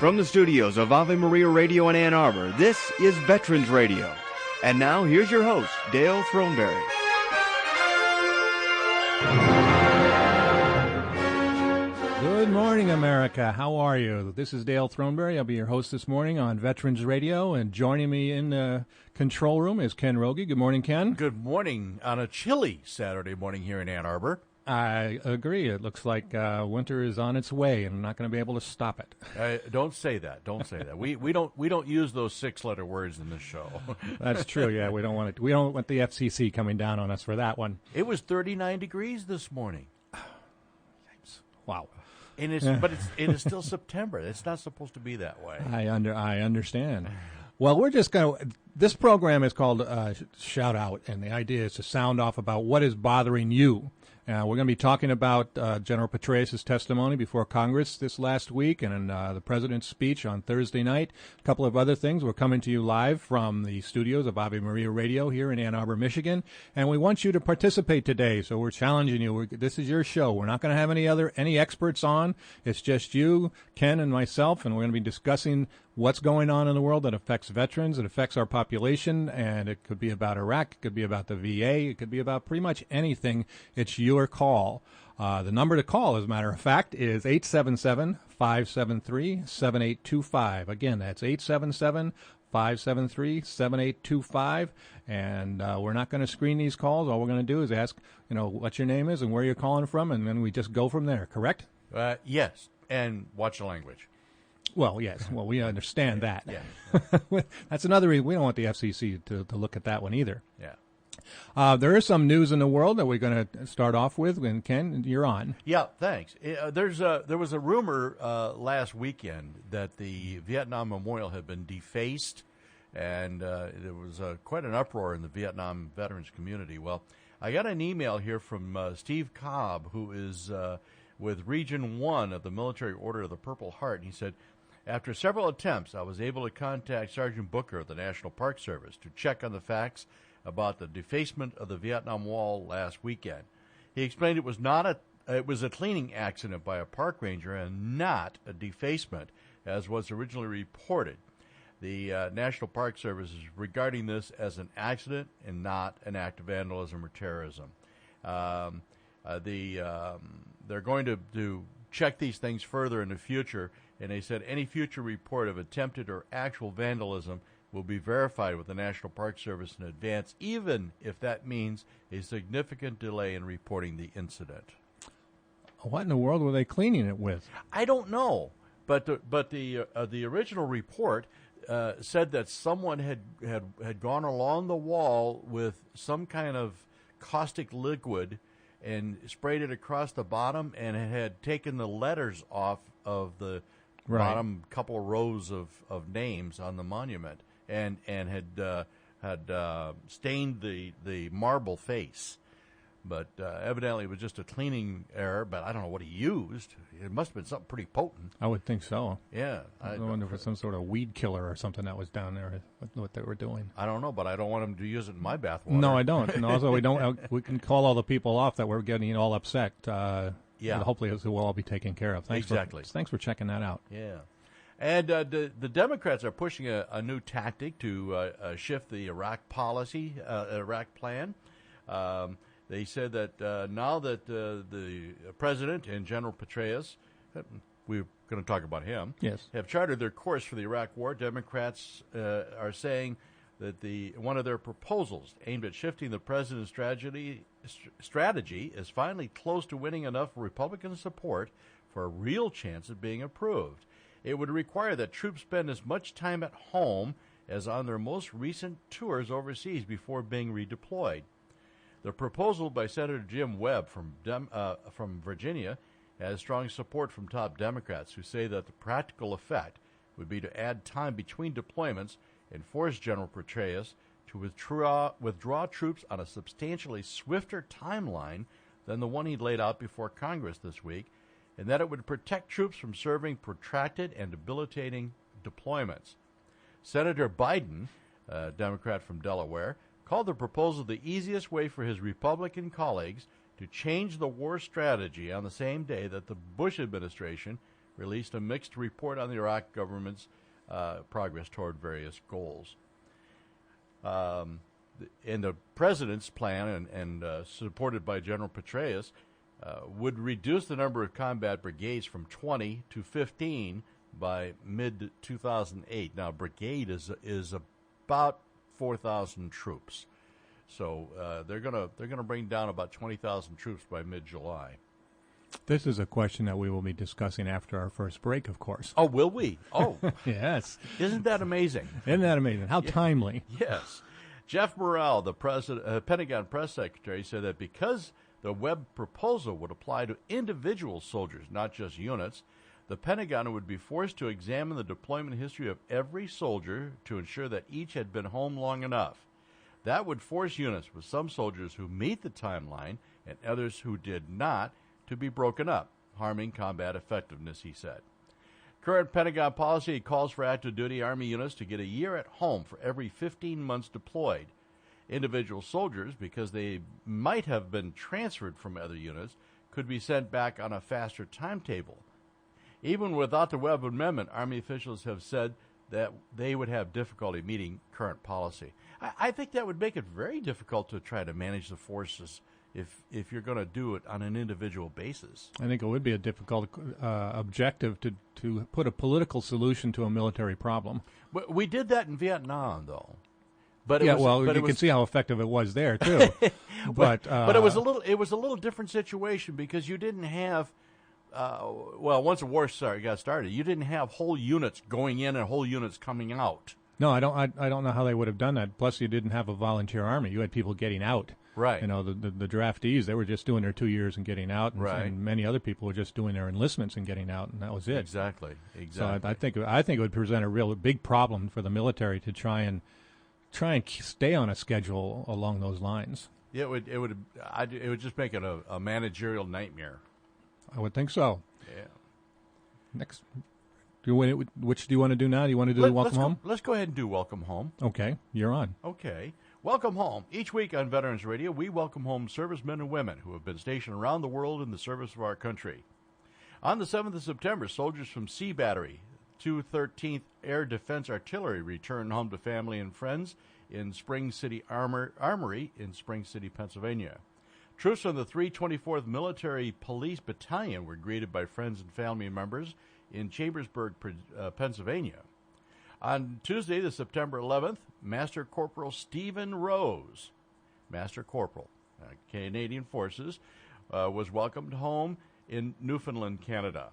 From the studios of Ave Maria Radio in Ann Arbor, this is Veterans Radio. And now, here's your host, Dale Throneberry. Good morning, America. How are you? This is Dale Throneberry. I'll be your host this morning on Veterans Radio, and joining me in the control room is Ken Rogie. Good morning, Ken. Good morning on a chilly Saturday morning here in Ann Arbor. I agree. It looks like winter is on its way, and I'm not going to be able to stop it. Don't say that. Don't say that. We don't use those 6-letter words in this show. That's true. Yeah, we don't want it. We don't want the FCC coming down on us for that one. It was 39 degrees this morning. Wow. And but it is still September. It's not supposed to be that way. I understand. Well, we're just going to. This program is called Shout Out, and the idea is to sound off about what is bothering you. We're going to be talking about General Petraeus' testimony before Congress this last week and the President's speech on Thursday night. A couple of other things. We're coming to you live from the studios of Ave Maria Radio here in Ann Arbor, Michigan, and we want you to participate today. So we're challenging you. This is your show. We're not going to have any experts on. It's just you, Ken, and myself, and we're going to be discussing what's going on in the world that affects veterans, it affects our population, and it could be about Iraq, it could be about the VA, it could be about pretty much anything. It's your call. The number to call, as a matter of fact, is 877-573-7825. Again, that's 877-573-7825, and we're not going to screen these calls. All we're going to do is ask, what your name is and where you're calling from, and then we just go from there, correct? Yes, and watch the language. Well, yes. Well, we understand that. Yeah. That's another reason we don't want the FCC to look at that one either. Yeah. There is some news in the world that we're going to start off with, and Ken, you're on. Yeah, thanks. There was a rumor last weekend that the Vietnam Memorial had been defaced, and there was quite an uproar in the Vietnam veterans community. Well, I got an email here from Steve Cobb, who is with Region 1 of the Military Order of the Purple Heart, and he said, after several attempts, I was able to contact Sergeant Booker of the National Park Service to check on the facts about the defacement of the Vietnam Wall last weekend. He explained it was a cleaning accident by a park ranger and not a defacement, as was originally reported. The National Park Service is regarding this as an accident and not an act of vandalism or terrorism. They're going to check these things further in the future, and they said any future report of attempted or actual vandalism will be verified with the National Park Service in advance, even if that means a significant delay in reporting the incident. What in the world were they cleaning it with? I don't know, but the original report said that someone had gone along the wall with some kind of caustic liquid and sprayed it across the bottom, and it had taken the letters off of the bottom couple of rows of names on the monument, and had stained the marble face. But evidently it was just a cleaning error, but I don't know what he used. It must have been something pretty potent. I would think so. Yeah. I wonder if it was some sort of weed killer or something that was down there, what they were doing. I don't know, but I don't want them to use it in my bathwater. No, I don't. And also, we can call all the people off that we're getting all upset. Yeah. Hopefully it will all be taken care of. Thanks for checking that out. Yeah. And the Democrats are pushing a new tactic to shift the Iraq policy, Iraq plan. They said that now that the President and General Petraeus, we're going to talk about him, yes, have charted their course for the Iraq War, Democrats are saying that one of their proposals aimed at shifting the President's strategy is finally close to winning enough Republican support for a real chance of being approved. It would require that troops spend as much time at home as on their most recent tours overseas before being redeployed. The proposal by Senator Jim Webb from Virginia has strong support from top Democrats who say that the practical effect would be to add time between deployments and force General Petraeus to withdraw troops on a substantially swifter timeline than the one he laid out before Congress this week, and that it would protect troops from serving protracted and debilitating deployments. Senator Biden, a Democrat from Delaware, called the proposal the easiest way for his Republican colleagues to change the war strategy on the same day that the Bush administration released a mixed report on the Iraq government's progress toward various goals. In the president's plan, and supported by General Petraeus, would reduce the number of combat brigades from 20 to 15 by mid-2008. Now, brigade is about 4,000 troops, so they're gonna bring down about 20,000 troops by mid-July. This is a question that we will be discussing after our first break, of course. Oh, will we? Oh, yes. Isn't that amazing? Isn't that amazing? How timely. Yes. Jeff Morrell, the Pentagon press secretary, said that because the Webb proposal would apply to individual soldiers, not just units, the Pentagon would be forced to examine the deployment history of every soldier to ensure that each had been home long enough. That would force units with some soldiers who meet the timeline and others who did not to be broken up, harming combat effectiveness, he said. Current Pentagon policy calls for active duty Army units to get a year at home for every 15 months deployed. Individual soldiers, because they might have been transferred from other units, could be sent back on a faster timetable. Even without the Webb Amendment, Army officials have said that they would have difficulty meeting current policy. I think that would make it very difficult to try to manage the forces if you're going to do it on an individual basis. I think it would be a difficult objective to put a political solution to a military problem. But we did that in Vietnam, though. But you can see how effective it was there too. but it was a little different situation because you didn't have once the war got started, you didn't have whole units going in and whole units coming out. No, I don't know how they would have done that. Plus, you didn't have a volunteer army. You had people getting out. Right. You know, the draftees, they were just doing their 2 years and getting out, and many other people were just doing their enlistments and getting out, and that was it. Exactly. So I think it would present a real big problem for the military to try and stay on a schedule along those lines. Yeah, it would just make it a managerial nightmare. I would think so. Yeah. Next, which do you want to do now? Do you want to do Welcome Home? Let's go ahead and do Welcome Home. Okay, you're on. Okay. Welcome Home. Each week on Veterans Radio, we welcome home servicemen and women who have been stationed around the world in the service of our country. On the 7th of September, soldiers from Sea Battery, 213th Air Defense Artillery returned home to family and friends in Spring City Armory in Spring City, Pennsylvania. Troops from the 324th Military Police Battalion were greeted by friends and family members in Chambersburg, Pennsylvania. On Tuesday, the September 11th, Master Corporal Stephen Rose, Master Corporal, Canadian Forces, was welcomed home in Newfoundland, Canada.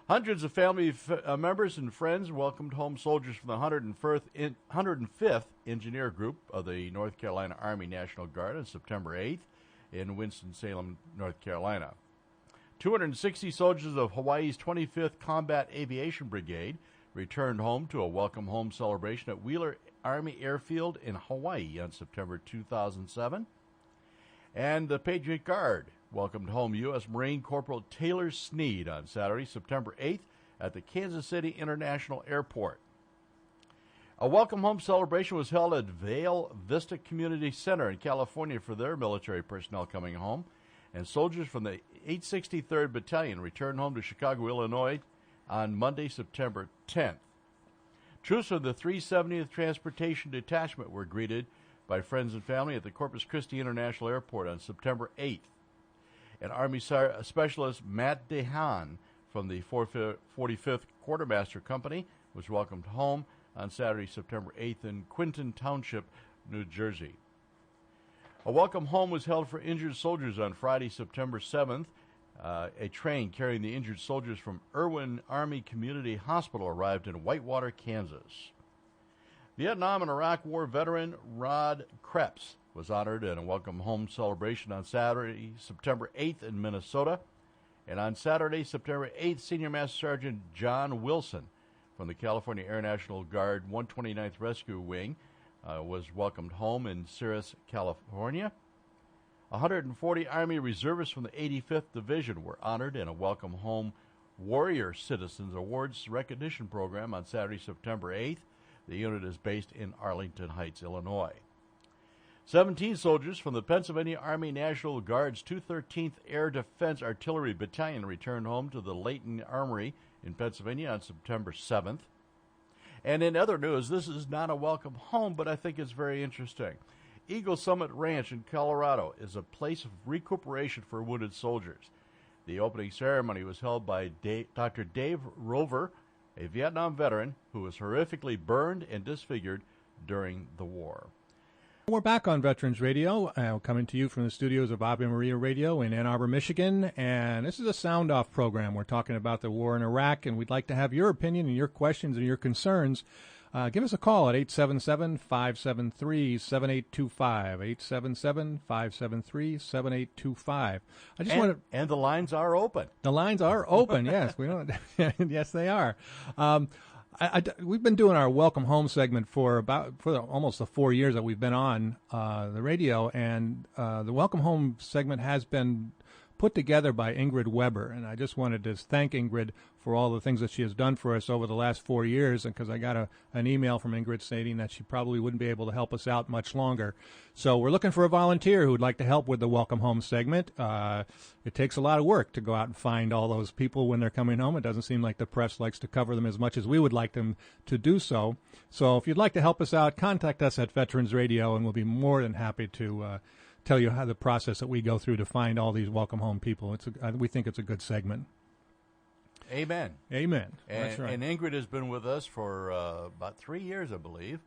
Hundreds of family members and friends welcomed home soldiers from the 105th Engineer Group of the North Carolina Army National Guard on September 8th in Winston-Salem, North Carolina. 260 soldiers of Hawaii's 25th Combat Aviation Brigade returned home to a welcome home celebration at Wheeler Army Airfield in Hawaii on September 2007. And the Patriot Guard welcomed home U.S. Marine Corporal Taylor Sneed on Saturday, September 8th at the Kansas City International Airport. A welcome home celebration was held at Vail Vista Community Center in California for their military personnel coming home, and soldiers from the 863rd Battalion returned home to Chicago, Illinois on Monday, September 10th. Troops from the 370th Transportation Detachment were greeted by friends and family at the Corpus Christi International Airport on September 8th. And Army Specialist Matt DeHaan from the 45th Quartermaster Company was welcomed home on Saturday, September 8th in Quinton Township, New Jersey. A welcome home was held for injured soldiers on Friday, September 7th. A train carrying the injured soldiers from Irwin Army Community Hospital arrived in Whitewater, Kansas. Vietnam and Iraq War veteran Rod Krebs was honored in a welcome home celebration on Saturday, September 8th in Minnesota. And on Saturday, September 8th, Senior Master Sergeant John Wilson from the California Air National Guard 129th Rescue Wing was welcomed home in Sirius, California. 140 Army reservists from the 85th Division were honored in a Welcome Home Warrior Citizens Awards recognition program on Saturday, September 8th. The unit is based in Arlington Heights, Illinois. 17 soldiers from the Pennsylvania Army National Guard's 213th Air Defense Artillery Battalion returned home to the Layton Armory in Pennsylvania on September 7th. And in other news, this is not a welcome home, but I think it's very interesting. Eagle Summit Ranch in Colorado is a place of recuperation for wounded soldiers. The opening ceremony was held by Dr. Dave Rover, a Vietnam veteran who was horrifically burned and disfigured during the war. We're back on Veterans Radio, coming to you from the studios of Ave Maria Radio in Ann Arbor, Michigan. And this is a sound-off program. We're talking about the war in Iraq, and we'd like to have your opinion and your questions and your concerns. Give us a call at 877-573-7825, 877-573-7825. And the lines are open. The lines are open, yes. We don't. Yes, they are. We've been doing our Welcome Home segment for almost the 4 years that we've been on the radio, and the Welcome Home segment has been put together by Ingrid Weber, and I just wanted to thank Ingrid for all the things that she has done for us over the last 4 years, and because I got an email from Ingrid stating that she probably wouldn't be able to help us out much longer. So we're looking for a volunteer who would like to help with the Welcome Home segment. It takes a lot of work to go out and find all those people when they're coming home. It doesn't seem like the press likes to cover them as much as we would like them to do so. So if you'd like to help us out, contact us at Veterans Radio, and we'll be more than happy to tell you how the process that we go through to find all these Welcome Home people. We think it's a good segment. Amen. Amen. And, that's right. And Ingrid has been with us for about 3 years, I believe.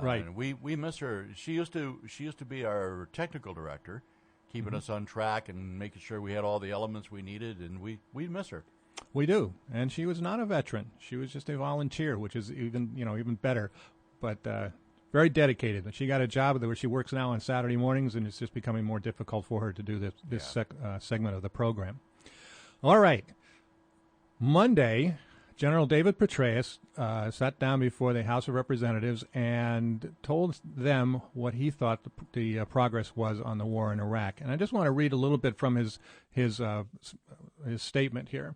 Right. And we miss her. She used to be our technical director, keeping us on track and making sure we had all the elements we needed, and we miss her. We do. And she was not a veteran. She was just a volunteer, which is even better. But very dedicated. She got a job where she works now on Saturday mornings, and it's just becoming more difficult for her to do this segment of the program. All right. Monday, General David Petraeus sat down before the House of Representatives and told them what he thought the progress was on the war in Iraq. And I just want to read a little bit from his statement here.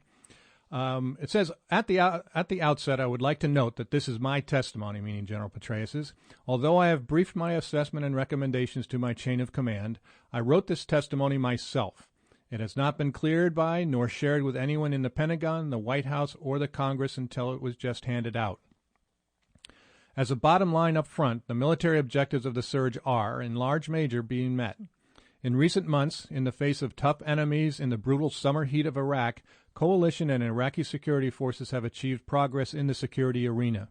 It says, at the outset, I would like to note that this is my testimony, meaning General Petraeus's. Although I have briefed my assessment and recommendations to my chain of command, I wrote this testimony myself. It has not been cleared by nor shared with anyone in the Pentagon, the White House, or the Congress until it was just handed out. As a bottom line up front, the military objectives of the surge are, in large measure, being met. In recent months, in the face of tough enemies in the brutal summer heat of Iraq, coalition and Iraqi security forces have achieved progress in the security arena.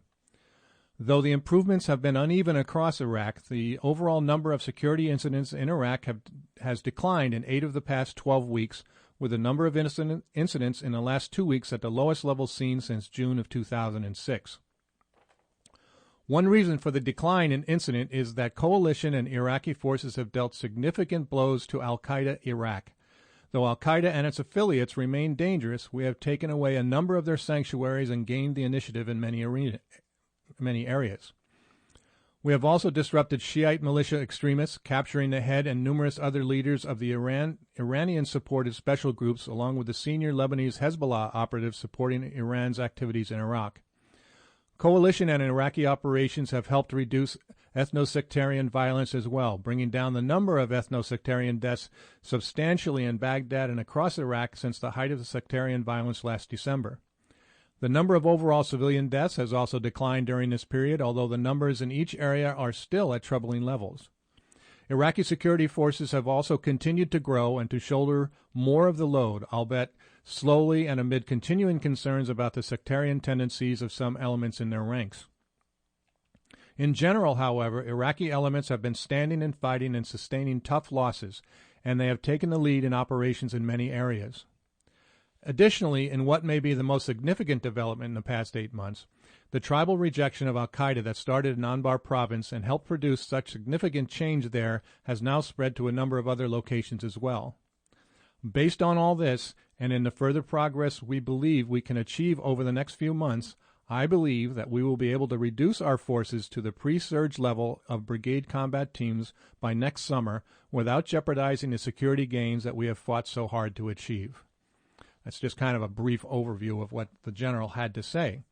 Though the improvements have been uneven across Iraq, the overall number of security incidents in Iraq has declined in 8 of the past 12 weeks, with the number of incidents in the last 2 weeks at the lowest level seen since June of 2006. One reason for the decline in incident is that coalition and Iraqi forces have dealt significant blows to al-Qaeda Iraq. Though al-Qaeda and its affiliates remain dangerous, we have taken away a number of their sanctuaries and gained the initiative in many areas. We have also disrupted Shiite militia extremists, capturing the head and numerous other leaders of the Iranian-supported special groups, along with the senior Lebanese Hezbollah operatives supporting Iran's activities in Iraq. Coalition and Iraqi operations have helped reduce ethno-sectarian violence as well, bringing down the number of ethno-sectarian deaths substantially in Baghdad and across Iraq since the height of the sectarian violence last December. The number of overall civilian deaths has also declined during this period, although the numbers in each area are still at troubling levels. Iraqi security forces have also continued to grow and to shoulder more of the load, albeit slowly and amid continuing concerns about the sectarian tendencies of some elements in their ranks. In general, however, Iraqi elements have been standing and fighting and sustaining tough losses, and they have taken the lead in operations in many areas. Additionally, in what may be the most significant development in the past 8 months, the tribal rejection of al-Qaeda that started in Anbar province and helped produce such significant change there has now spread to a number of other locations as well. Based on all this, and in the further progress we believe we can achieve over the next few months, I believe that we will be able to reduce our forces to the pre-surge level of brigade combat teams by next summer without jeopardizing the security gains that we have fought so hard to achieve. That's just kind of a brief overview of what the general had to say.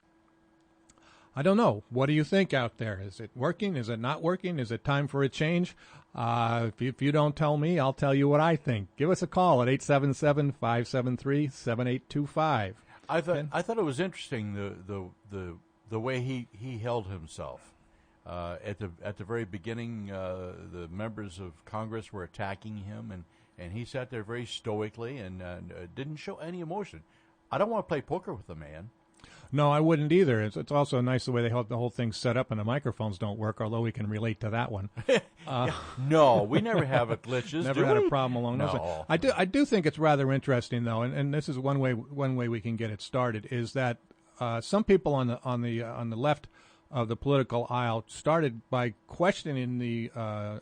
I don't know. What do you think out there? Is it working? Is it not working? Is it time for a change? If you don't tell me, I'll tell you what I think. Give us a call at 877-573-7825. I thought it was interesting the way he held himself. At the very beginning, the members of Congress were attacking him, and he sat there very stoically and didn't show any emotion. I don't want to play poker with the man. No, I wouldn't either. It's also nice the way they have the whole thing set up and the microphones don't work, although we can relate to that one. No, we never have glitches. Never had a problem along those lines. I do think it's rather interesting, though, and this is one way we can get it started, is that some people on the left of the political aisle started by questioning the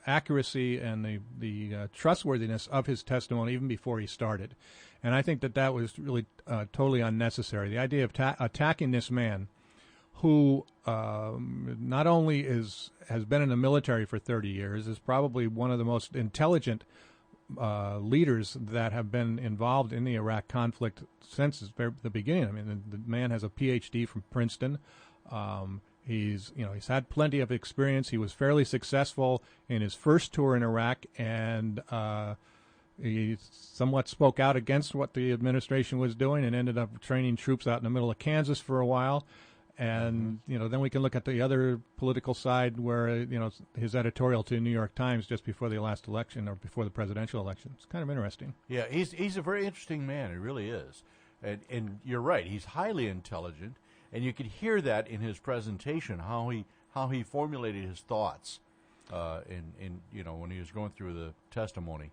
accuracy and the trustworthiness of his testimony even before he started. And I think that was really totally unnecessary. The idea of attacking this man who not only has been in the military for 30 years, is probably one of the most intelligent leaders that have been involved in the Iraq conflict since the beginning. I mean, the man has a PhD from Princeton. He's had plenty of experience. He was fairly successful in his first tour in Iraq, and he somewhat spoke out against what the administration was doing and ended up training troops out in the middle of Kansas for a while. And, then we can look at the other political side where, his editorial to the New York Times just before the last election or before the presidential election. It's kind of interesting. Yeah, he's a very interesting man. He really is. And you're right. He's highly intelligent. And you could hear that in his presentation, how he formulated his thoughts when he was going through the testimony.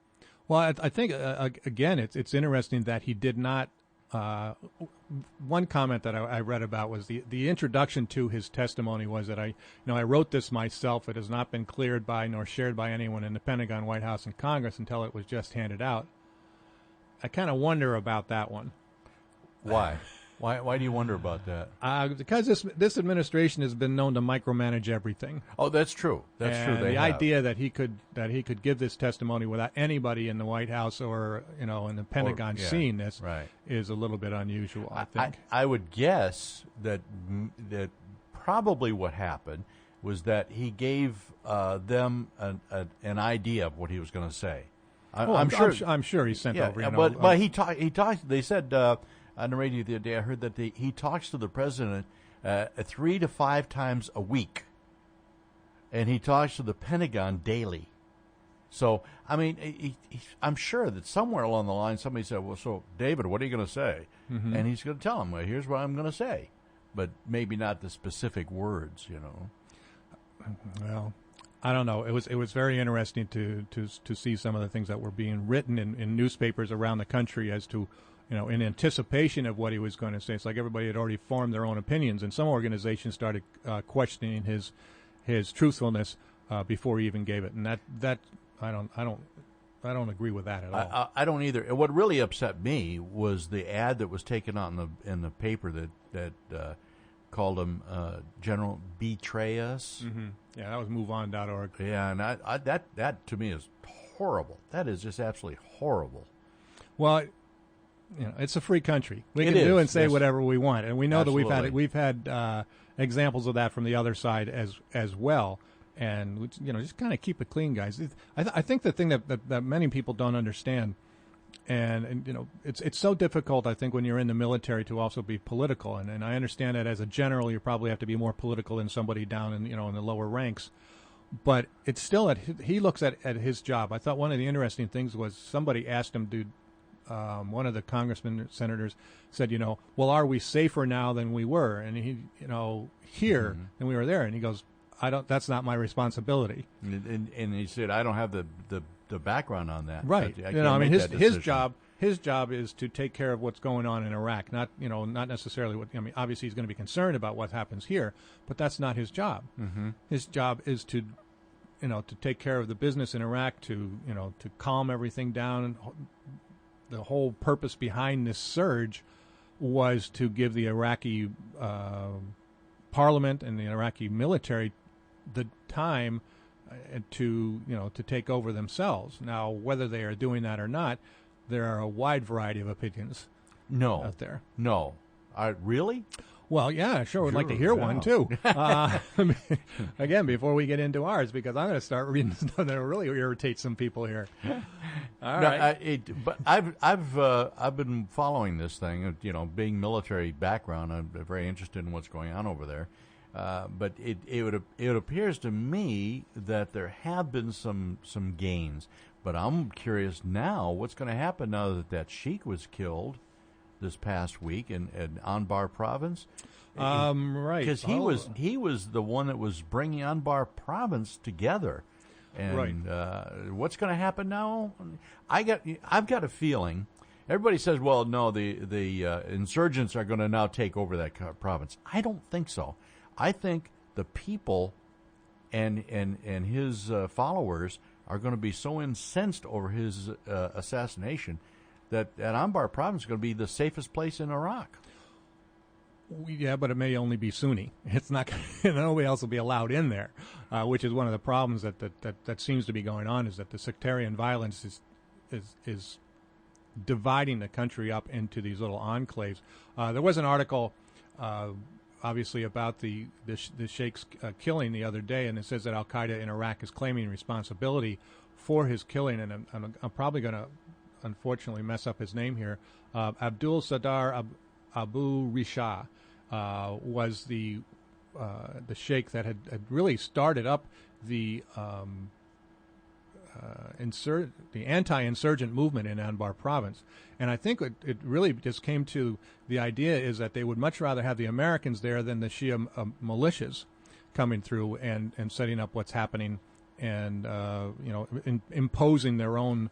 Well, I think, again, it's interesting that he did not one comment that I read about was the introduction to his testimony was that I wrote this myself. It has not been cleared by nor shared by anyone in the Pentagon, White House, and Congress until it was just handed out. I kind of wonder about that one. Why? Why do you wonder about that? Because this administration has been known to micromanage everything. Oh, that's true. That's true. The idea that he could give this testimony without anybody in the White House or in the Pentagon seeing this is a little bit unusual. I think. I would guess that probably what happened was that he gave them an idea of what he was going to say. I'm sure he sent over. But he talked. They said. On the radio the other day, I heard that he talks to the president 3 to 5 times a week, and he talks to the Pentagon daily. So, I mean, I'm sure that somewhere along the line somebody said, well, so, David, what are you going to say? Mm-hmm. And he's going to tell him, well, here's what I'm going to say, but maybe not the specific words, Well, I don't know. It was very interesting to see some of the things that were being written in newspapers around the country as to in anticipation of what he was going to say. It's like everybody had already formed their own opinions, and some organizations started questioning his truthfulness before he even gave it. And that I don't agree with that at all. I don't either. What really upset me was the ad that was taken out in the paper that called him General Petraeus. Mm-hmm. Yeah, that was MoveOn.org. Yeah, and that to me is horrible. That is just absolutely horrible. Well. It's a free country. We can do and say whatever we want, and we know Absolutely. that we've had examples of that from the other side as well. And just kind of keep it clean, guys. I think the thing that many people don't understand, and it's so difficult. I think when you're in the military to also be political, and I understand that as a general, you probably have to be more political than somebody down in in the lower ranks. But it's still he looks at his job. I thought one of the interesting things was somebody asked him to. One of the congressmen, senators, said, well, are we safer now than we were? And he, here than we were there. And he goes, that's not my responsibility. And he said, I don't have the background on that. Right. His job is to take care of what's going on in Iraq. Not necessarily obviously he's going to be concerned about what happens here, but that's not his job. Mm-hmm. His job is to take care of the business in Iraq, to calm everything down. The whole purpose behind this surge was to give the Iraqi parliament and the Iraqi military the time to take over themselves. Now, whether they are doing that or not, there are a wide variety of opinions out there. No. Really? Well, yeah, I sure would like to hear one, too. Again, before we get into ours, because I'm going to start reading stuff that really irritates some people here. All right. But I've been following this thing. Being military background, I'm very interested in what's going on over there. But it appears to me that there have been some gains. But I'm curious now what's going to happen now that sheik was killed this past week in Anbar province. Right. Because he was the one that was bringing Anbar province together. And what's going to happen now? I've got a feeling. Everybody says, well, no, the insurgents are going to now take over that province. I don't think so. I think the people and his followers are going to be so incensed over his assassination that Anbar province is going to be the safest place in Iraq. Yeah, but it may only be Sunni. It's not. Nobody else will be allowed in there, which is one of the problems that seems to be going on. Is that the sectarian violence is dividing the country up into these little enclaves. There was an article, obviously, about the sheikh's killing the other day, and it says that Al Qaeda in Iraq is claiming responsibility for his killing. And I'm probably going to, unfortunately, mess up his name here. Abdul Sadar Abu Risha was the sheikh that had really started up the anti-insurgent movement in Anbar province. And I think it really just came to the idea is that they would much rather have the Americans there than the Shia militias coming through and setting up what's happening and imposing their own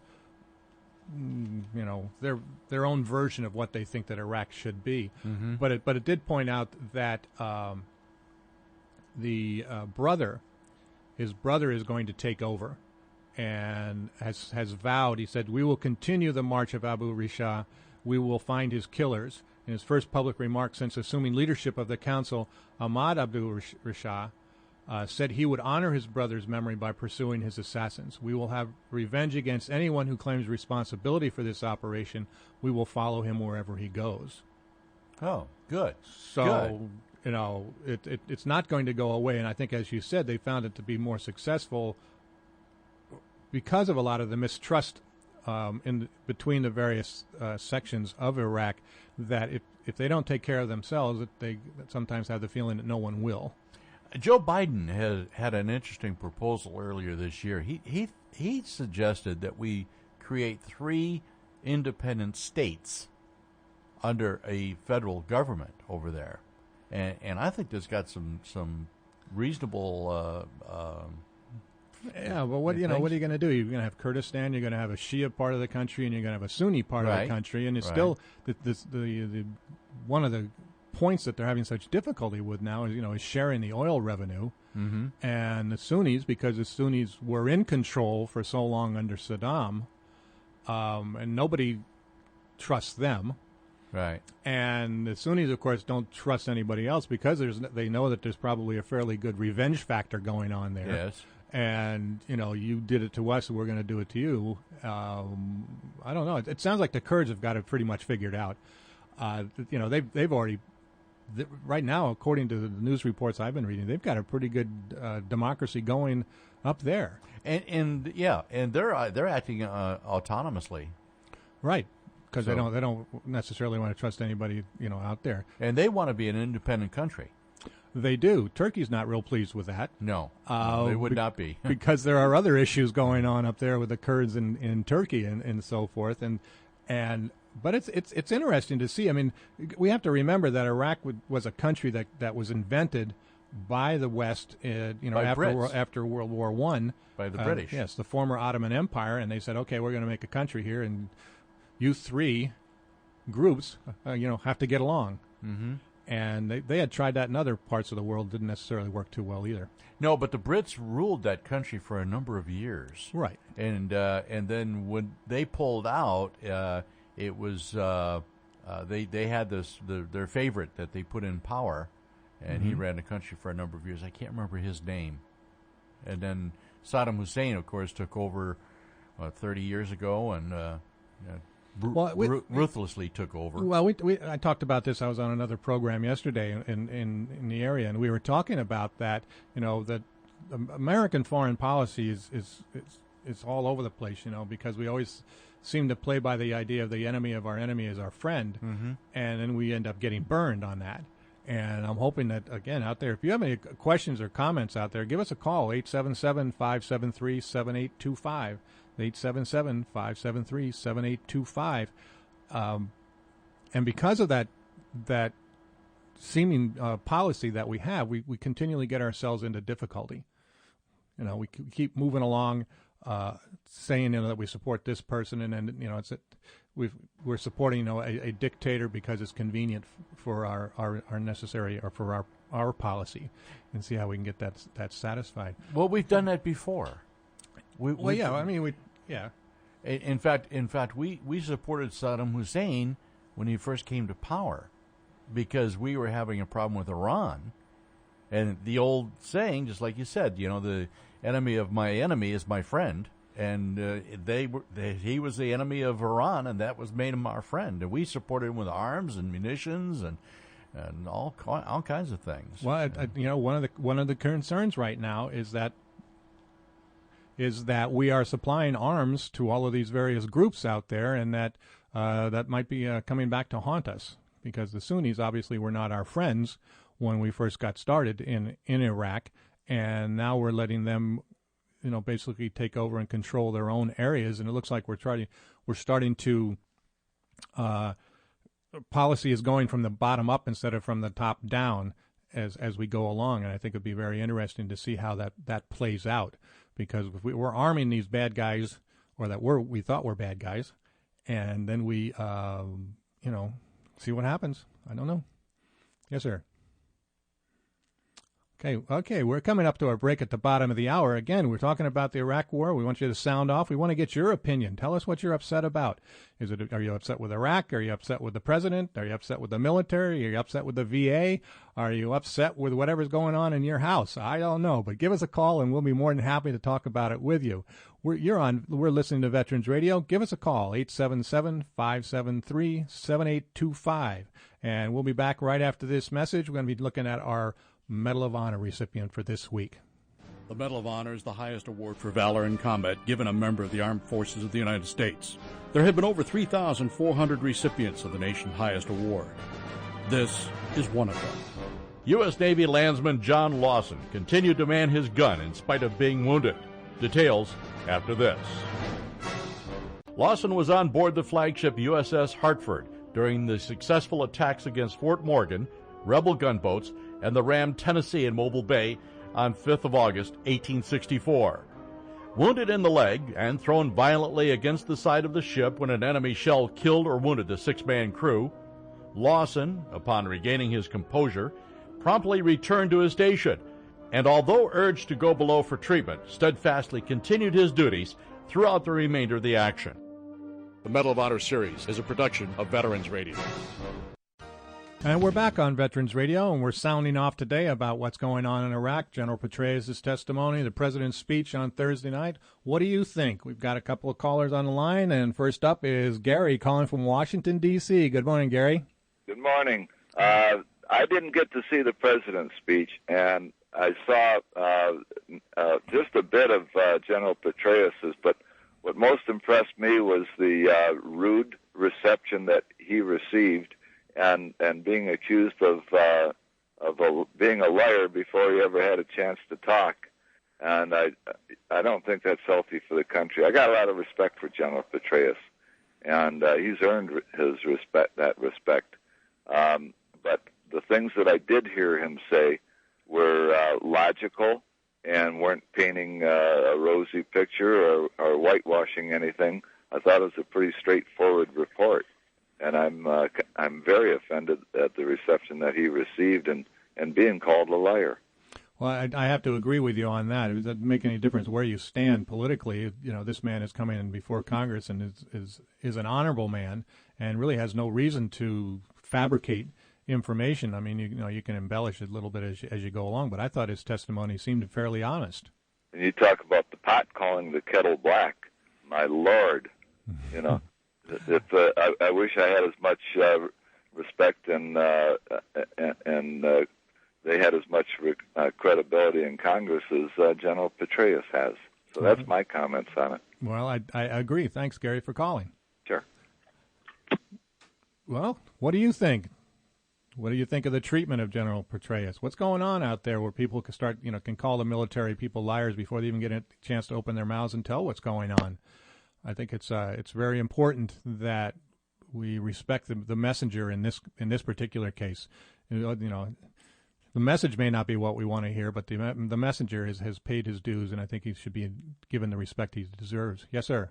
their own version of what they think that Iraq should be. Mm-hmm. But it did point out that his brother is going to take over, and has vowed. He said, "We will continue the march of Abu Risha. We will find his killers." In his first public remark since assuming leadership of the council, Ahmad Abu Risha said he would honor his brother's memory by pursuing his assassins. "We will have revenge against anyone who claims responsibility for this operation. We will follow him wherever he goes." Oh, good. So, it's not going to go away. And I think, as you said, they found it to be more successful because of a lot of the mistrust between the various sections of Iraq, that if they don't take care of themselves, that they sometimes have the feeling that no one will. Joe Biden had an interesting proposal earlier this year. He suggested that we create 3 independent states under a federal government over there, and I think this got some reasonable. Yeah, well, what are you going to do? You're going to have Kurdistan. You're going to have a Shia part of the country, and you're going to have a Sunni part of the country, and it's still the one of the points that they're having such difficulty with now is sharing the oil revenue. Mm-hmm. And the Sunnis, because the Sunnis were in control for so long under Saddam, and nobody trusts them. Right. And the Sunnis, of course, don't trust anybody else because they know that there's probably a fairly good revenge factor going on there. Yes. And, you did it to us, and we're going to do it to you. I don't know. It sounds like the Kurds have got it pretty much figured out. They've already, right now, according to the news reports I've been reading, they've got a pretty good democracy going up there. And they're acting autonomously. Right. Because they don't necessarily want to trust anybody, out there. And they want to be an independent country. They do. Turkey's not real pleased with that. No, they would not be. Because there are other issues going on up there with the Kurds in Turkey and so forth. But it's interesting to see. I mean, we have to remember that Iraq was a country that was invented by the West, after World War I. By the British. Yes, the former Ottoman Empire. And they said, okay, we're going to make a country here, and you 3 groups, have to get along. Mm-hmm. And they had tried that in other parts of the world. Didn't necessarily work too well either. No, but the Brits ruled that country for a number of years. Right. And then when they pulled out, it was they had their favorite that they put in power, and mm-hmm. he ran the country for a number of years. I can't remember his name. And then Saddam Hussein, of course, took over 30 years ago, and ruthlessly took over. Well, I talked about this. I was on another program yesterday in the area, and we were talking about that. That American foreign policy is all over the place. Because we always seem to play by the idea of the enemy of our enemy is our friend, and then we end up getting burned on that. And I'm hoping that, again, out there, if you have any questions or comments out there, give us a call, 877-573-7825, 877-573-7825. And because of that seeming policy that we have, we continually get ourselves into difficulty. We keep moving along, saying that we support this person, and then we're supporting a dictator because it's convenient for our necessary or for our policy, and see how we can get that satisfied. Well, we've done that before. In fact, we supported Saddam Hussein when he first came to power because we were having a problem with Iran, and the old saying, just like you said, the enemy of my enemy is my friend. And he was the enemy of Iran, and that was made him our friend. And we supported him with arms and munitions and all kinds of things. Well, one of the concerns right now is that we are supplying arms to all of these various groups out there, and that might be coming back to haunt us, because the Sunnis obviously were not our friends when we first got started in Iraq, and now we're letting them basically take over and control their own areas, and it looks like we're starting to policy is going from the bottom up instead of from the top down as we go along, and I think it'd be very interesting to see how that plays out, because if we're arming these bad guys, or that we thought were bad guys, and then we see what happens. I don't know. Yes, sir. Okay, we're coming up to our break at the bottom of the hour. Again, we're talking about the Iraq War. We want you to sound off. We want to get your opinion. Tell us what you're upset about. Are you upset with Iraq? Are you upset with the president? Are you upset with the military? Are you upset with the VA? Are you upset with whatever's going on in your house? I don't know, but give us a call, and we'll be more than happy to talk about it with you. We're listening to Veterans Radio. Give us a call, 877-573-7825, and we'll be back right after this message. We're going to be looking at our Medal of Honor recipient for this week. The Medal of Honor is the highest award for valor in combat given a member of the Armed Forces of the United States. There have been over 3,400 recipients of the nation's highest award. This is one of them. U.S. Navy Landsman John Lawson continued to man his gun in spite of being wounded. Details after this. Lawson was on board the flagship USS Hartford during the successful attacks against Fort Morgan, rebel gunboats, and the rammed Tennessee in Mobile Bay on 5th of August, 1864. Wounded in the leg and thrown violently against the side of the ship when an enemy shell killed or wounded the 6-man crew, Lawson, upon regaining his composure, promptly returned to his station, and although urged to go below for treatment, steadfastly continued his duties throughout the remainder of the action. The Medal of Honor series is a production of Veterans Radio. And we're back on Veterans Radio, and we're sounding off today about what's going on in Iraq, General Petraeus' testimony, the president's speech on Thursday night. What do you think? We've got a couple of callers on the line, and first up is Gary calling from Washington, D.C. Good morning, Gary. Good morning. I didn't get to see the president's speech, and I saw just a bit of General Petraeus's, but what most impressed me was the rude reception that he received, and being accused of being a liar before he ever had a chance to talk. And I don't think that's healthy for the country. I got a lot of respect for General Petraeus, and he's earned his respect. But the things that I did hear him say were logical and weren't painting a rosy picture or whitewashing anything. I thought it was a pretty straightforward report. And I'm very offended at the reception that he received and being called a liar. Well, I have to agree with you on that. It doesn't make any difference where you stand politically. You know, this man is coming in before Congress and is an honorable man and really has no reason to fabricate information. I mean, you can embellish it a little bit as you go along, but I thought his testimony seemed fairly honest. And you talk about the pot calling the kettle black. My Lord, I wish I had as much respect and they had as much credibility in Congress as General Petraeus has. So that's my comments on it. Well, I agree. Thanks, Gary, for calling. Sure. Well, what do you think? What do you think of the treatment of General Petraeus? What's going on out there where people can call the military people liars before they even get a chance to open their mouths and tell what's going on? I think it's very important that we respect the messenger in this particular case. The message may not be what we want to hear, but the messenger has paid his dues, and I think he should be given the respect he deserves. Yes, sir.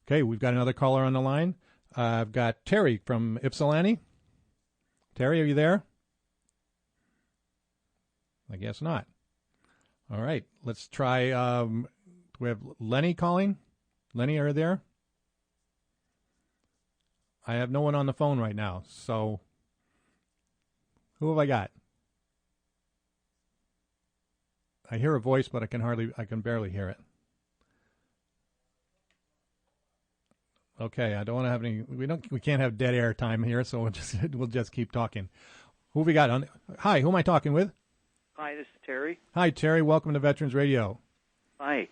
Okay, we've got another caller on the line. I've got Terry from Ypsilanti. Terry, are you there? I guess not. All right, let's try. We have Lenny calling. Lenny, are you there? I have no one on the phone right now, so who have I got? I hear a voice, but I can barely hear it. Okay, I don't want to have any. We can't have dead air time here, so we'll just keep talking. Who have we got on? Hi, who am I talking with? Hi, this is Terry. Hi, Terry. Welcome to Veterans Radio. Hi.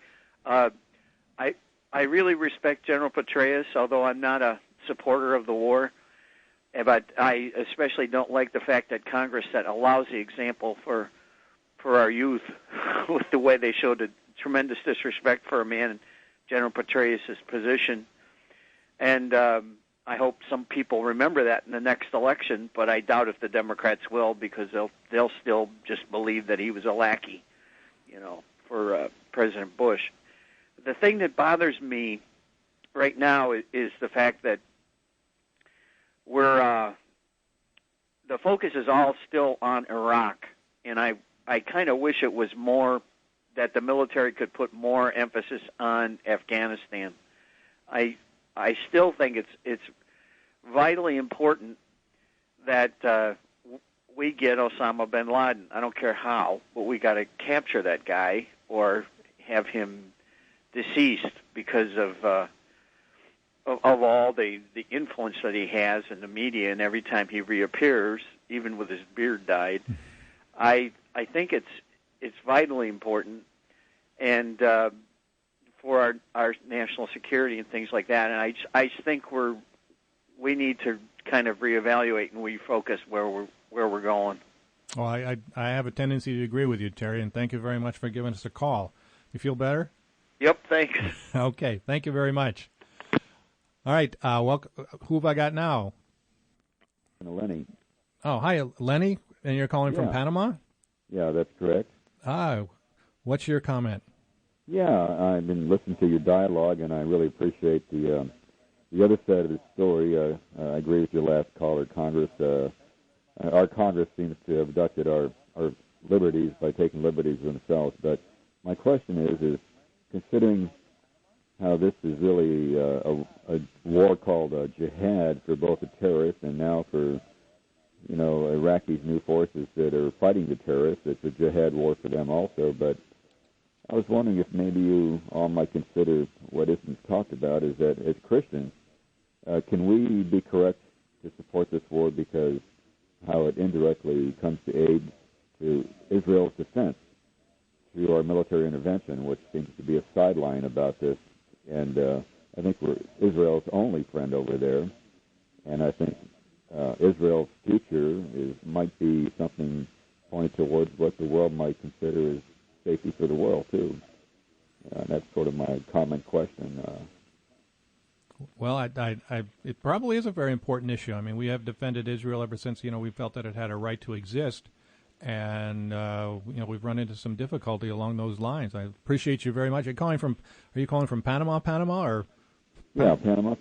I really respect General Petraeus, although I'm not a supporter of the war. But I especially don't like the fact that Congress set a lousy example for our youth with the way they showed a tremendous disrespect for a man in General Petraeus' position. And I hope some people remember that in the next election, but I doubt if the Democrats will, because they'll still just believe that he was a lackey, for President Bush. The thing that bothers me right now is the fact that the focus is all still on Iraq, and I kind of wish it was more that the military could put more emphasis on Afghanistan. I still think it's vitally important that we get Osama bin Laden. I don't care how, but we got to capture that guy or have him deceased because of all the influence that he has in the media, and every time he reappears, even with his beard dyed, I think it's vitally important, and for our national security and things like that. And I think we need to kind of reevaluate and refocus where we're going. Well, I have a tendency to agree with you, Terry, and thank you very much for giving us a call. You feel better? Yep, thanks. Okay, thank you very much. All right, who have I got now? Lenny. Oh, hi, Lenny, and you're calling from Panama? Yeah, that's correct. What's your comment? Yeah, I've been listening to your dialogue, and I really appreciate the other side of the story. I agree with your last caller. Our Congress seems to have abducted our liberties by taking liberties themselves. But my question is considering how this is really a war called jihad for both the terrorists and now for Iraqi's new forces that are fighting the terrorists, it's a jihad war for them also. But I was wondering if maybe you all might consider what isn't talked about is that as Christians, can we be correct to support this war because how it indirectly comes to aid to Israel's defense through our military intervention, which seems to be a sideline about this. And I think we're Israel's only friend over there, and I think Israel's future might be something pointed towards what the world might consider as safety for the world, too. That's sort of my common question. Well, it probably is a very important issue. I mean, we have defended Israel ever since, we felt that it had a right to exist. And, we've run into some difficulty along those lines. I appreciate you very much. Are you calling from Panama, or? Yeah, Panama,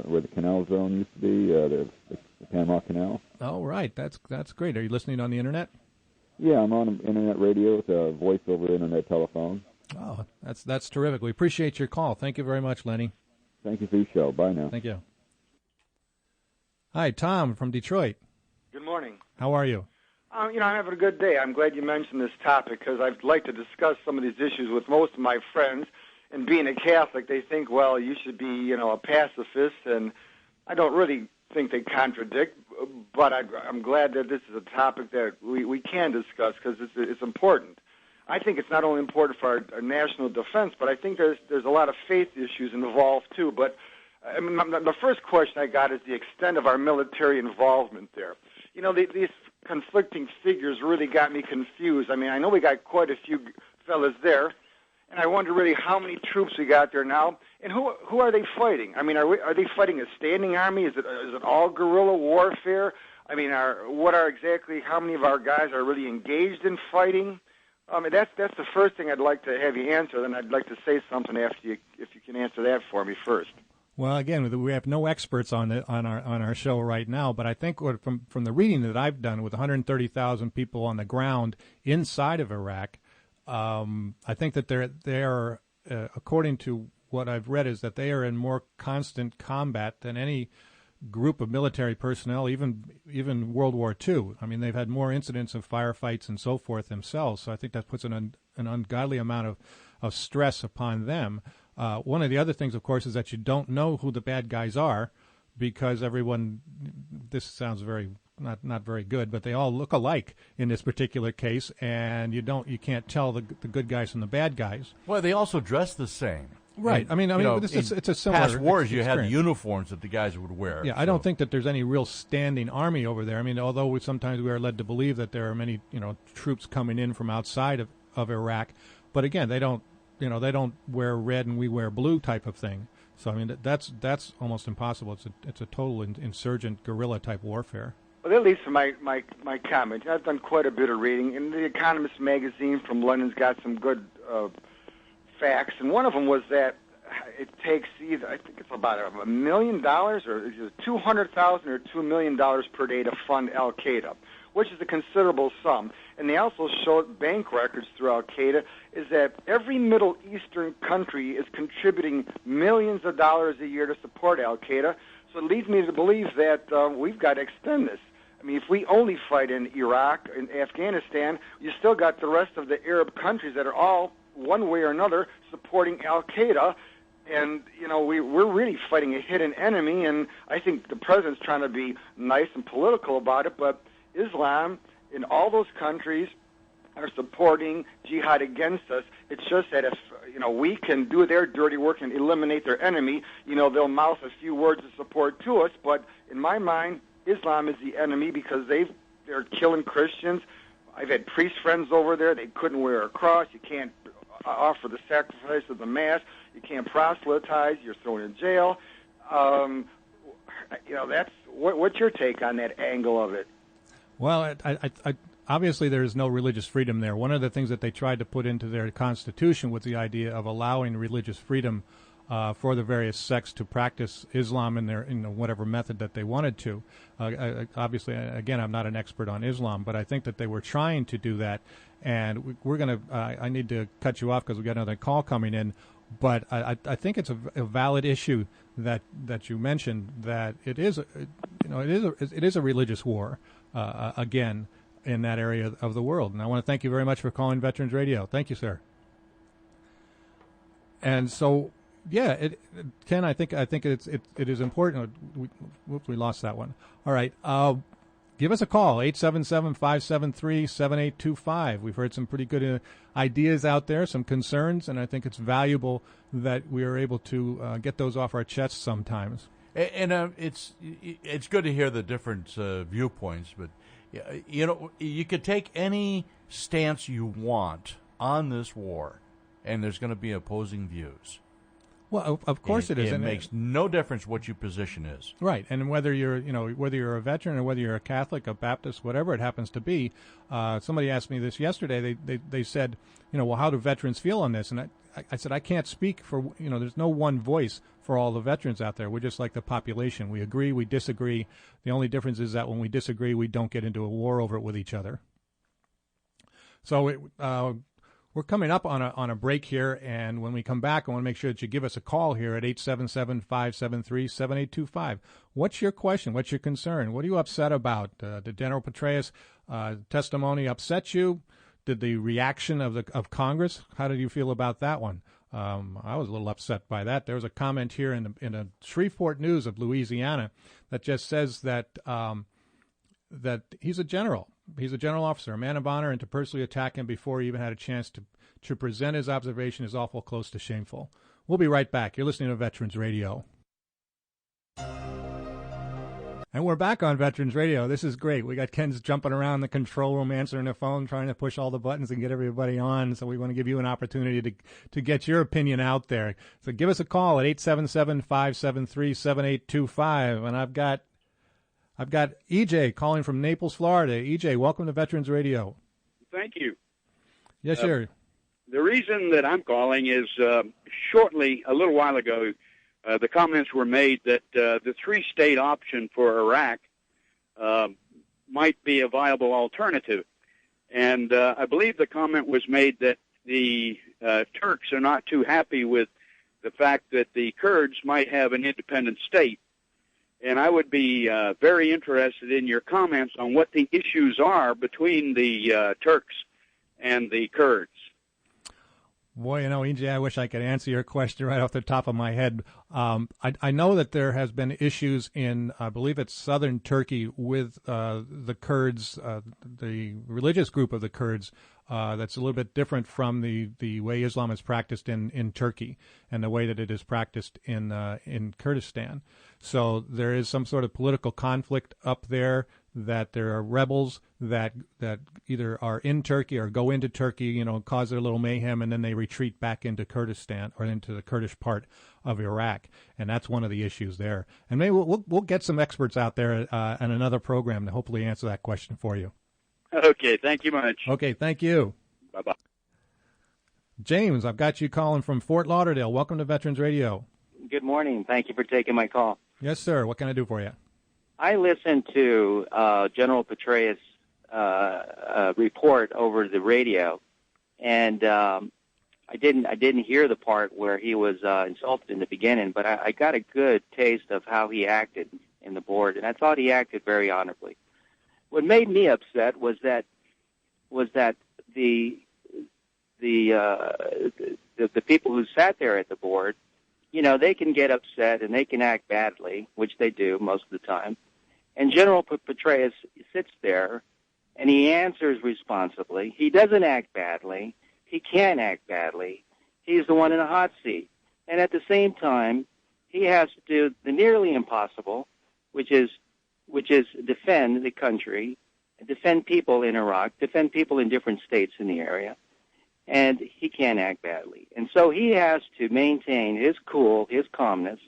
where the canal zone used to be, the Panama Canal. Oh, right. That's great. Are you listening on the Internet? Yeah, I'm on Internet radio with a voice over Internet telephone. Oh, that's terrific. We appreciate your call. Thank you very much, Lenny. Thank you for your show. Bye now. Thank you. Hi, Tom from Detroit. Good morning. How are you? I'm having a good day. I'm glad you mentioned this topic because I'd like to discuss some of these issues with most of my friends. and being a Catholic, they think, well, you should be, a pacifist, and I don't really think they contradict, but I'm glad that this is a topic that we can discuss because it's important. I think it's not only important for our national defense, but I think there's a lot of faith issues involved too. But I mean, the first question I got is the extent of our military involvement there. These conflicting figures really got me confused. I mean, I know we got quite a few fellas there, and I wonder really how many troops we got there now, and who are they fighting? I mean, are they fighting a standing army? Is it all guerrilla warfare? I mean, how many of our guys are really engaged in fighting? I mean, that's the first thing I'd like to have you answer. Then I'd like to say something after if you can answer that for me first. Well, again, we have no experts on our show right now, but I think from the reading that I've done with 130,000 people on the ground inside of Iraq, I think that they're according to what I've read, is that they are in more constant combat than any group of military personnel, even World War II. I mean, they've had more incidents of firefights and so forth themselves, so I think that puts an ungodly amount of stress upon them. One of the other things, of course, is that you don't know who the bad guys are because everyone, this sounds not very good, but they all look alike in this particular case, and you can't tell the good guys from the bad guys. Well, they also dress the same. Right. I mean, it's a similar. Past wars, you experience. had uniforms that the guys would wear. Yeah, I don't think that there's any real standing army over there. I mean, although sometimes we are led to believe that there are many, troops coming in from outside of Iraq, but again, they don't wear red and we wear blue type of thing. So I mean, that's almost impossible. It's a total insurgent guerrilla type warfare. Well, that leads to my comment. I've done quite a bit of reading, and The Economist magazine from London's got some good facts, and one of them was that it takes either, I think it's about $1 million or is it $200,000 or $2 million per day to fund Al Qaeda, which is a considerable sum. And they also showed bank records through Al Qaeda is that every Middle Eastern country is contributing millions of dollars a year to support Al Qaeda. So it leads me to believe that we've got to extend this. I mean, if we only fight in Iraq and Afghanistan, you still got the rest of the Arab countries that are all, one way or another, supporting Al Qaeda, and we're really fighting a hidden enemy. And I think the president's trying to be nice and political about it, but Islam in all those countries are supporting jihad against us. It's just that if we can do their dirty work and eliminate their enemy, they'll mouth a few words of support to us. But in my mind, Islam is the enemy because they're killing Christians. I've had priest friends over there. They couldn't wear a cross. You can't offer the sacrifice of the Mass. You can't proselytize. You're thrown in jail. That's what's your take on that angle of it? Well, I obviously there is no religious freedom there. One of the things that they tried to put into their constitution was the idea of allowing religious freedom for the various sects to practice Islam in their whatever method that they wanted to. Obviously, again, I'm not an expert on Islam, but I think that they were trying to do that. And we're going to. I need to cut you off because we got another call coming in. But I think it's a valid issue that you mentioned, that it is a religious war again in that area of the world. And I want to thank you very much for calling Veterans Radio. Thank you, sir. And so, yeah, Ken, I think it is important. We lost that one. All right. Give us a call, 877-573-7825. We've heard some pretty good ideas out there, some concerns, and I think it's valuable that we are able to get those off our chests sometimes. And it's good to hear the different viewpoints, but you could take any stance you want on this war, and there's going to be opposing views. Well, of course it is. It makes no difference what your position is. Right, and whether you're a veteran or whether you're a Catholic, a Baptist, whatever it happens to be. Somebody asked me this yesterday. They said, well, how do veterans feel on this? And I said, I can't speak for, there's no one voice for all the veterans out there. We're just like the population. We agree, we disagree. The only difference is that when we disagree, we don't get into a war over it with each other. So we're coming up on a break here, and when we come back, I want to make sure that you give us a call here at 877-573-7825. What's your question? What's your concern? What are you upset about? Did General Petraeus' testimony upset you? Did the reaction of Congress, how did you feel about that one? I was a little upset by that. There was a comment here in a Shreveport News of Louisiana that just says that that he's a general. He's a general officer, a man of honor, and to personally attack him before he even had a chance to present his observation is awful close to shameful. We'll be right back. You're listening to Veterans Radio. And we're back on Veterans Radio. This is great. We got Ken's jumping around the control room, answering the phone, trying to push all the buttons and get everybody on. So we want to give you an opportunity to get your opinion out there. So give us a call at 877-573-7825. And I've got EJ calling from Naples, Florida. EJ, welcome to Veterans Radio. Thank you. Yes, sir. The reason that I'm calling is shortly, a little while ago, the comments were made that the three-state option for Iraq might be a viable alternative. And I believe the comment was made that the Turks are not too happy with the fact that the Kurds might have an independent state. And I would be very interested in your comments on what the issues are between the Turks and the Kurds. Boy, EJ, I wish I could answer your question right off the top of my head. I know that there has been issues in, I believe it's southern Turkey with the Kurds, the religious group of the Kurds, that's a little bit different from the way Islam is practiced in Turkey and the way that it is practiced in Kurdistan. So there is some sort of political conflict up there, that there are rebels that either are in Turkey or go into Turkey, cause their little mayhem, and then they retreat back into Kurdistan or into the Kurdish part of Iraq, and that's one of the issues there. And maybe we'll get some experts out there on another program to hopefully answer that question for you. Okay, thank you much. Okay, thank you. Bye-bye. James, I've got you calling from Fort Lauderdale. Welcome to Veterans Radio. Good morning. Thank you for taking my call. Yes, sir. What can I do for you? I listened to General Petraeus' report over the radio, and I didn't hear the part where he was insulted in the beginning, but I got a good taste of how he acted in the board, and I thought he acted very honorably. What made me upset was that the people who sat there at the board, they can get upset and they can act badly, which they do most of the time. And General Petraeus sits there, and he answers responsibly. He doesn't act badly. He can't act badly. He's the one in the hot seat. And at the same time, he has to do the nearly impossible, which is defend the country, defend people in Iraq, defend people in different states in the area. And he can't act badly. And so he has to maintain his cool, his calmness,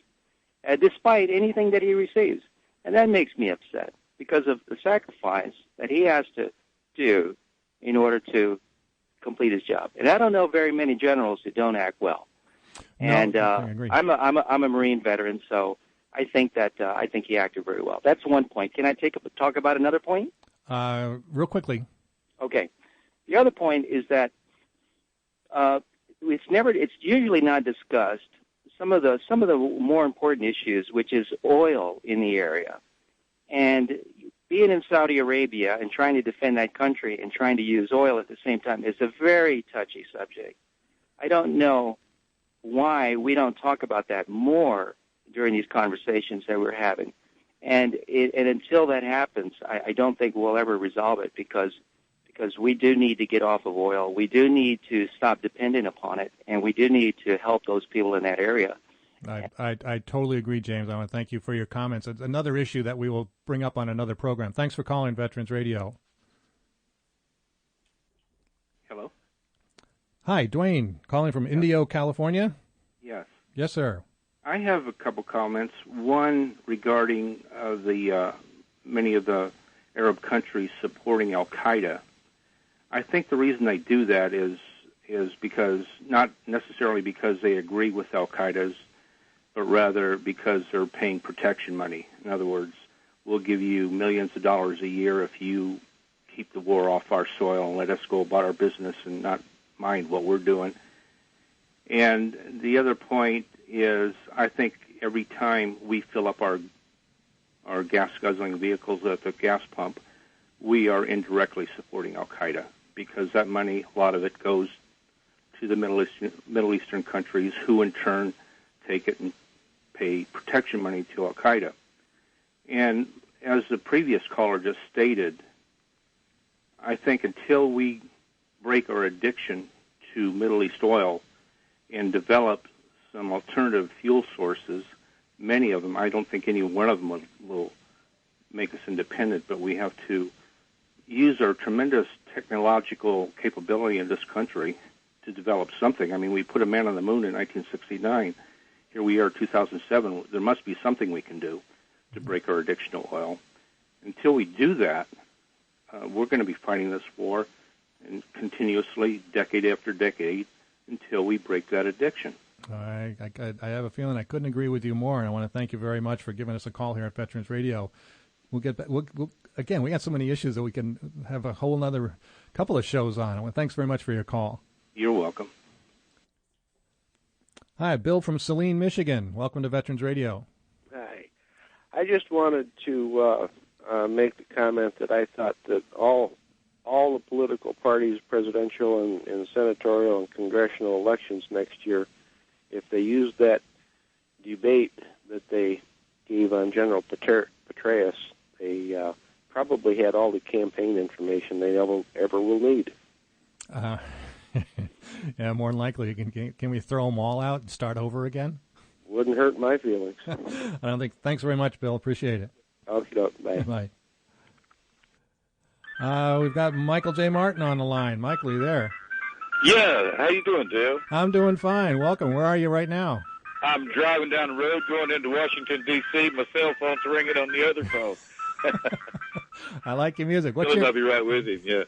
despite anything that he receives. And that makes me upset because of the sacrifice that he has to do in order to complete his job. And I don't know very many generals who don't act well. No, and I agree. I'm a Marine veteran, so I think that I think he acted very well. That's one point. Can I talk about another point? Real quickly. Okay. The other point is that it's usually not discussed. Some of the more important issues, which is oil in the area, and being in Saudi Arabia and trying to defend that country and trying to use oil at the same time is a very touchy subject. I don't know why we don't talk about that more during these conversations that we're having, and until that happens, I don't think we'll ever resolve it because we do need to get off of oil. We do need to stop dependent upon it, and we do need to help those people in that area. I totally agree, James. I want to thank you for your comments. It's another issue that we will bring up on another program. Thanks for calling Veterans Radio. Hello? Hi, Dwayne, calling from Indio, California. Yes. Yes, sir. I have a couple comments. One regarding the many of the Arab countries supporting Al-Qaeda. I think the reason they do that is because, not necessarily because they agree with Al-Qaeda's, but rather because they're paying protection money. In other words, we'll give you millions of dollars a year if you keep the war off our soil and let us go about our business and not mind what we're doing. And the other point is, I think every time we fill up our gas-guzzling vehicles at the gas pump, we are indirectly supporting Al-Qaeda because that money, a lot of it goes to the Middle Eastern countries, who in turn take it and pay protection money to Al-Qaeda. And as the previous caller just stated, I think until we break our addiction to Middle East oil and develop some alternative fuel sources, many of them, I don't think any one of them will make us independent, but we have to use our tremendous technological capability in this country to develop something. I mean, we put a man on the moon in 1969. Here we are, 2007. There must be something we can do to break our addiction to oil. Until we do that, we're going to be fighting this war and continuously, decade after decade, until we break that addiction. I have a feeling I couldn't agree with you more, and I want to thank you very much for giving us a call here at Veterans Radio. We'll get back. Again, we got so many issues that we can have a whole other couple of shows on. Thanks very much for your call. You're welcome. Hi, Bill from Saline, Michigan. Welcome to Veterans Radio. Hi. I just wanted to make the comment that I thought that all the political parties, presidential and senatorial and congressional elections next year, if they used that debate that they gave on General Petraeus, they probably had all the campaign information they ever will need. Yeah, more than likely. Can we throw them all out and start over again? Wouldn't hurt my feelings. I don't think. Thanks very much, Bill. Appreciate it. Okay, bye. Bye. We've got Michael J. Martin on the line. Michael, are you there? Yeah, how you doing, Dale? I'm doing fine. Welcome. Where are you right now? I'm driving down the road going into Washington, D.C. My cell phone's ringing on the other phone. I like your music. I'll be right with him, yeah.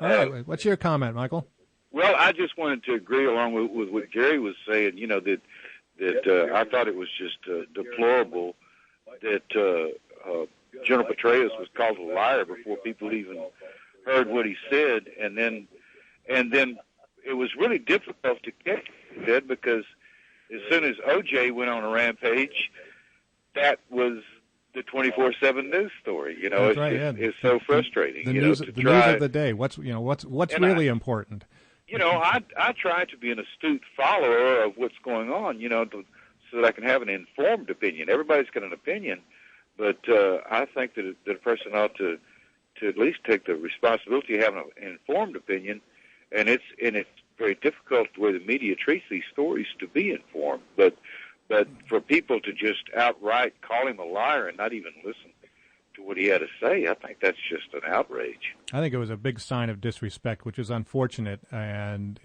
All right. What's your comment, Michael? Well, I just wanted to agree along with what Gary was saying, that I thought it was just deplorable that General Petraeus was called a liar before people even heard what he said, and then it was really difficult to get that because as soon as O.J. went on a rampage, that was the 24/7 news story. That's right, it's so frustrating. The news of the day. What's really important. I try to be an astute follower of what's going on. So that I can have an informed opinion. Everybody's got an opinion, but I think that a person ought to at least take the responsibility of having an informed opinion. And it's very difficult the way the media treats these stories to be informed. But for people to just outright call him a liar and not even listen to what he had to say, I think that's just an outrage. I think it was a big sign of disrespect, which is unfortunate. And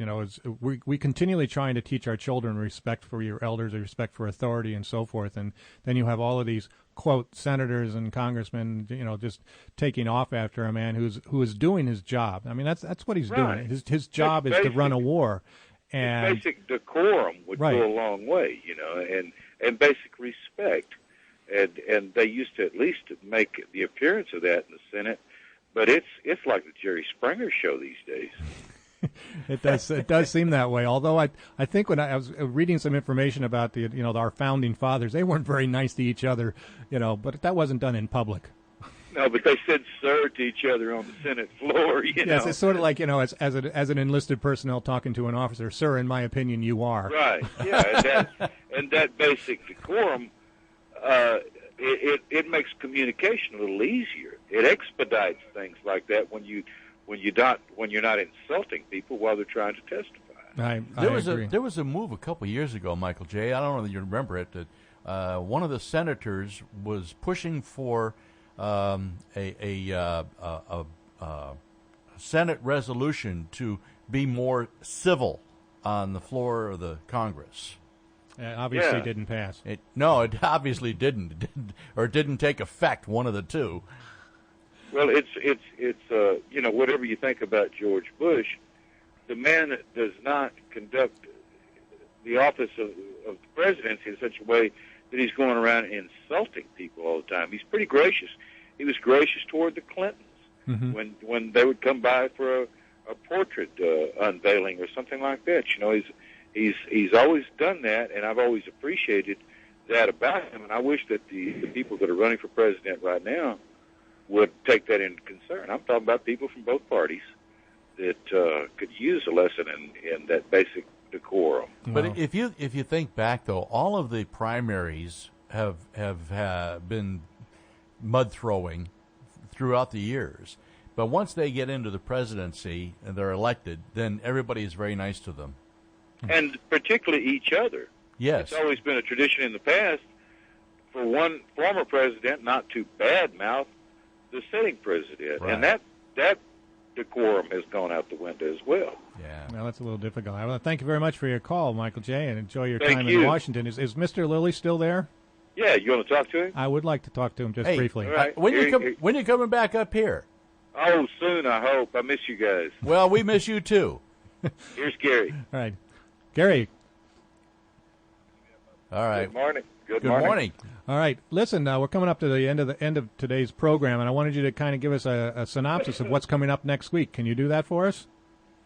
we continually trying to teach our children respect for your elders, respect for authority, and so forth. And then you have all of these quote senators and congressmen, just taking off after a man who is doing his job. I mean, that's what he's doing. His job is to run a war. And basic decorum would go a long way, and basic respect. And they used to at least make the appearance of that in the Senate, but it's like the Jerry Springer show these days. It does seem that way. Although I think when I was reading some information about our founding fathers, they weren't very nice to each other, but that wasn't done in public. No, but they said "sir" to each other on the Senate floor. Yes, it's sort of like as an enlisted personnel talking to an officer, "Sir, in my opinion, you are." Right. Yeah, and that basic decorum. It makes communication a little easier. It expedites things like that when you're not insulting people while they're trying to testify. There was a move a couple of years ago, Michael J. I don't know if you remember it. That one of the senators was pushing for a Senate resolution to be more civil on the floor of the Congress. Obviously didn't pass. It obviously didn't, or didn't take effect. One of the two. Well, it's whatever you think about George Bush, the man does not conduct the office of the presidency in such a way that he's going around insulting people all the time. He's pretty gracious. He was gracious toward the Clintons when they would come by for a portrait unveiling or something like that. He's always done that, and I've always appreciated that about him. And I wish that the people that are running for president right now would take that into concern. I'm talking about people from both parties. could use a lesson in that basic decorum. But if you think back, though, all of the primaries have been mud throwing throughout the years. But once they get into the presidency and they're elected, then everybody is very nice to them. And particularly each other. Yes. It's always been a tradition in the past for one former president not to badmouth the sitting president. Right. And that decorum has gone out the window as well. Yeah. Well, that's a little difficult. I want to thank you very much for your call, Michael J., and enjoy your Thank time you. in Washington. Is Mr. Lilly still there? Yeah, you want to talk to him? I would like to talk to him just Hey, briefly. All right. When you coming back up here? Oh, soon, I hope. I miss you guys. Well, we miss you too. Here's Gary. All right. Gary. All right. Good morning. Good morning. All right. Listen, we're coming up to the end of today's program, and I wanted you to kind of give us a synopsis of what's coming up next week. Can you do that for us?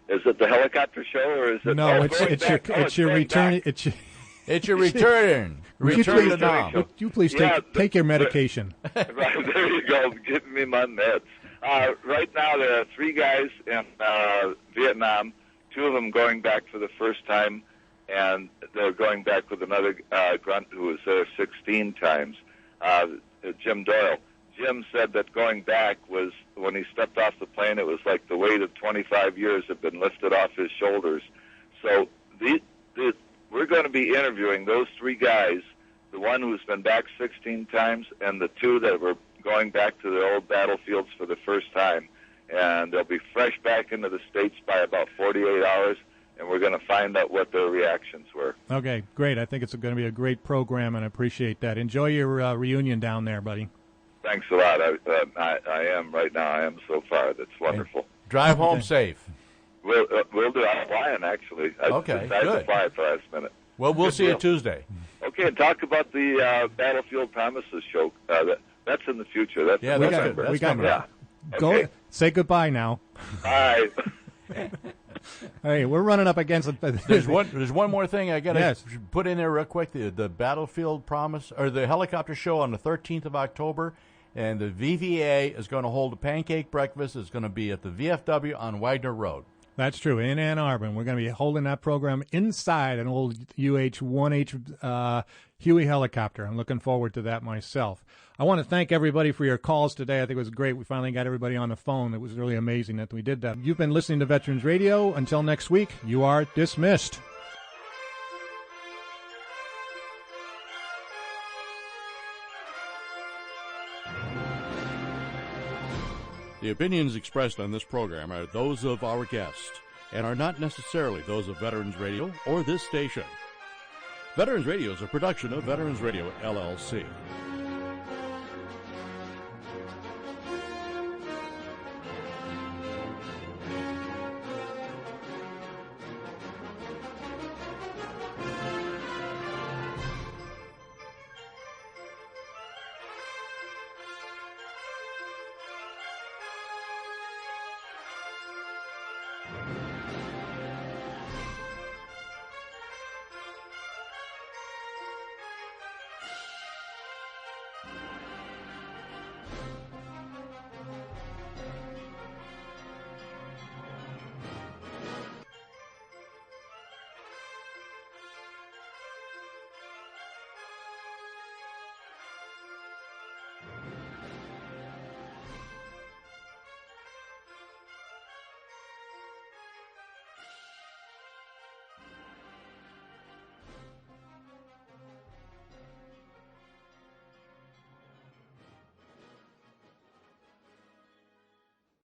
Is it the helicopter show, or is it? No, it's your return. It's your return. Return to now. Would you please take your medication? Right, there you go. Give me my meds. Right now, there are 3 guys in Vietnam. 2 of them going back for the first time, and they're going back with another grunt who was there 16 times. Jim Doyle. Jim said that going back was, when he stepped off the plane, it was like the weight of 25 years had been lifted off his shoulders. So we're going to be interviewing those 3 guys, the one who's been back 16 times and the 2 that were going back to the old battlefields for the first time. And they'll be fresh back into the States by about 48 hours, and we're going to find out what their reactions were. Okay, great. I think it's going to be a great program, and I appreciate that. Enjoy your reunion down there, buddy. Thanks a lot. I am right now. I am so far. That's wonderful. Drive home safe. We'll do. I'm flying, actually. I decided to fly at the last minute. Well, we'll see you Tuesday. Okay, and talk about the Battlefield Promises show. That's in the future. That's yeah, we that's got, good. Yeah. Go. Okay. Say goodbye now. Bye. Hey, we're running up against. There's one more thing I got to Yes. put in there real quick. The Battlefield Promise, or the helicopter show on the 13th of October, and the VVA is going to hold a pancake breakfast. It's going to be at the VFW on Wagner Road. That's true. In Ann Arbor, and we're going to be holding that program inside an old UH-1H Huey helicopter. I'm looking forward to that myself. I want to thank everybody for your calls today. I think it was great. We finally got everybody on the phone. It was really amazing that we did that. You've been listening to Veterans Radio. Until next week, you are dismissed. The opinions expressed on this program are those of our guests and are not necessarily those of Veterans Radio or this station. Veterans Radio is a production of Veterans Radio, LLC.